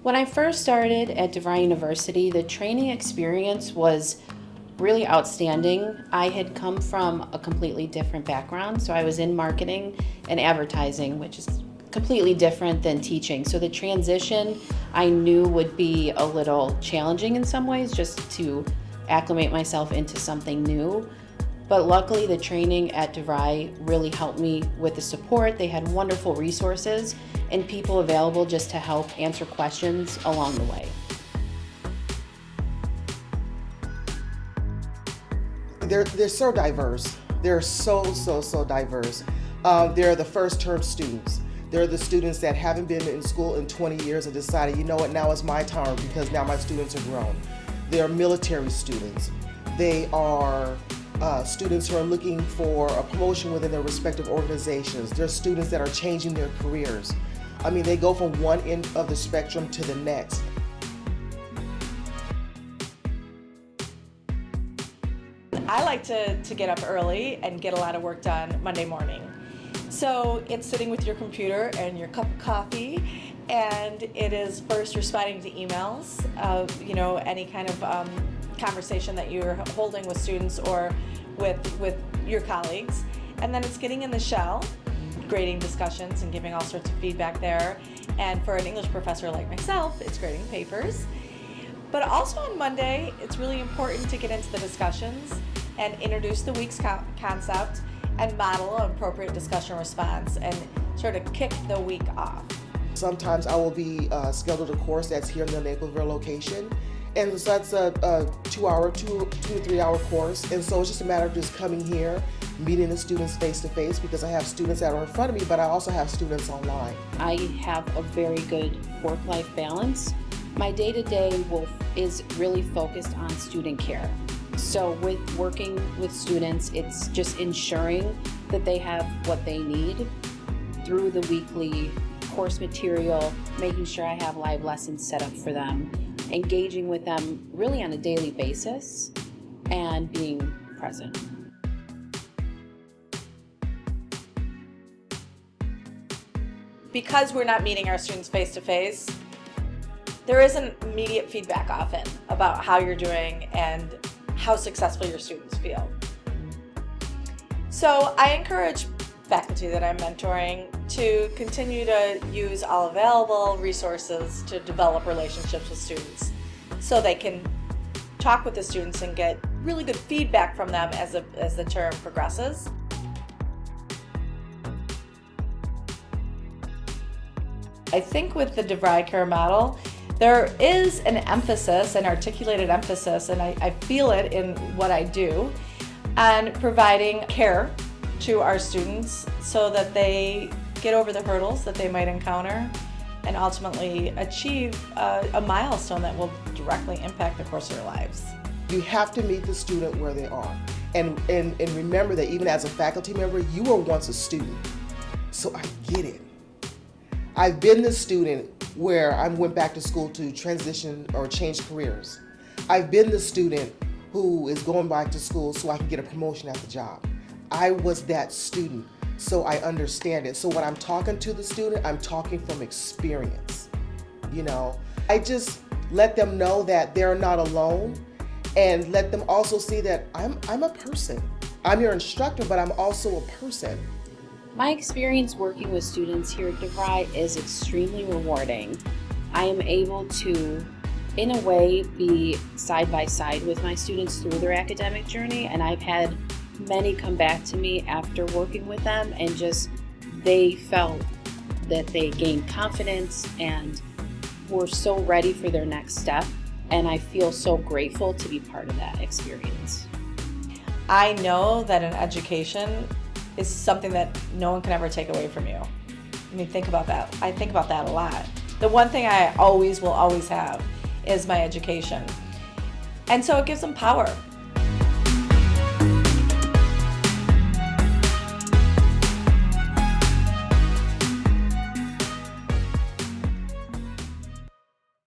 When I first started at DeVry University, the training experience was really outstanding. I had come from a completely different background, so I was in marketing and advertising, which is completely different than teaching. So the transition I knew would be a little challenging in some ways, just to acclimate myself into something new. But luckily the training at DeVry really helped me with the support. They had wonderful resources and people available just to help answer questions along the way. They're so diverse. They're so diverse. They're the first term students. They're the students that haven't been in school in 20 years and decided, you know what, now is my turn because now my students are grown. They're military students. They are students who are looking for a promotion within their respective organizations. They're students that are changing their careers. I mean, they go from one end of the spectrum to the next. I like to get up early and get a lot of work done Monday morning. So it's sitting with your computer and your cup of coffee, and it is first responding to emails, any kind of conversation that you're holding with students or with your colleagues. And then it's getting in the shell, grading discussions and giving all sorts of feedback there. And for an English professor like myself, it's grading papers. But also on Monday, it's really important to get into the discussions and introduce the week's concept and model an appropriate discussion response and sort of kick the week off. Sometimes I will be scheduled a course that's here in the Naperville location. And so that's a 2 to 3 hour course. And so it's just a matter of just coming here, meeting the students face to face, because I have students that are in front of me, but I also have students online. I have a very good work-life balance. My day-to-day is really focused on student care. So with working with students, it's just ensuring that they have what they need through the weekly course material, making sure I have live lessons set up for them, engaging with them really on a daily basis, and being present. Because we're not meeting our students face to face, there isn't immediate feedback often about how you're doing and how successful your students feel. So I encourage faculty that I'm mentoring to continue to use all available resources to develop relationships with students so they can talk with the students and get really good feedback from them as the term progresses. I think with the DeVry Care model, there is an emphasis, an articulated emphasis, and I feel it in what I do, on providing care to our students so that they get over the hurdles that they might encounter and ultimately achieve a milestone that will directly impact the course of their lives. You have to meet the student where they are. And remember that even as a faculty member, you were once a student. So I get it. I've been the student where I went back to school to transition or change careers. I've been the student who is going back to school so I can get a promotion at the job. I was that student, so I understand it. So when I'm talking to the student, I'm talking from experience. I just let them know that they're not alone, and let them also see that I'm a person. I'm your instructor, but I'm also a person. My experience working with students here at DeVry is extremely rewarding. I am able to, in a way, be side by side with my students through their academic journey, and I've had many come back to me after working with them and just they felt that they gained confidence and were so ready for their next step, and I feel so grateful to be part of that experience. I know that an education is something that no one can ever take away from you. I mean, think about that. I think about that a lot. The one thing I will always have is my education. And so it gives them power.